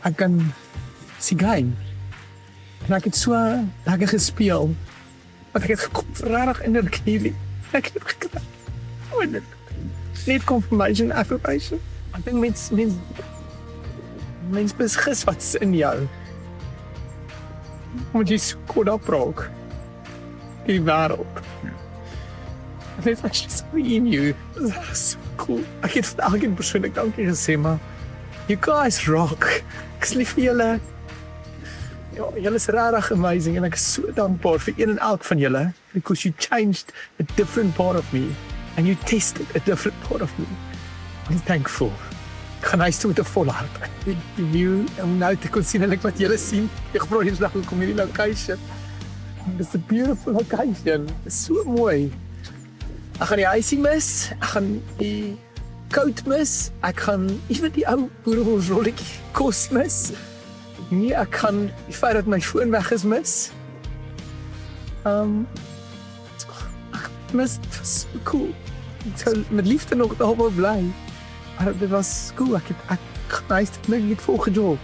ek kan die game. En ek het so lekker gespeel. Want ek het gekom vir regtig energie. Ek het gekry. Net confirmation, affirmation. Ek dink mens besgis wat's in jou. Moet jy so kort opraak. Die wêreld. En it's actually so in you. That's so cool. Ek het vir elke persoonlik dankie gesê, maar you guys rock. Ek is lief vir julle. Ja, julle is regtig amazing en ek is so dankbaar vir een en elk van julle because you changed a different part of me and you tested a different part of me. I'm thankful. Ek gaan huis toe met 'n volle hart. Ek view om nou te kon sien en ek wat julle sien. Ek vra eens dag hoe kom hierdie location. It's a beautiful location. It's so mooi. Ek gaan die huisie mis, ek gaan die koud mis, ek gaan ewen die ou boerebolsrolletjie kos mis. Nee, ek kan die feit dat my foon weg is mis. Ek mis, dit was so cool. Ek sou met liefde nog daar wil bly. Maar dit was cool, ek gaan huis toe, ek het volgende job.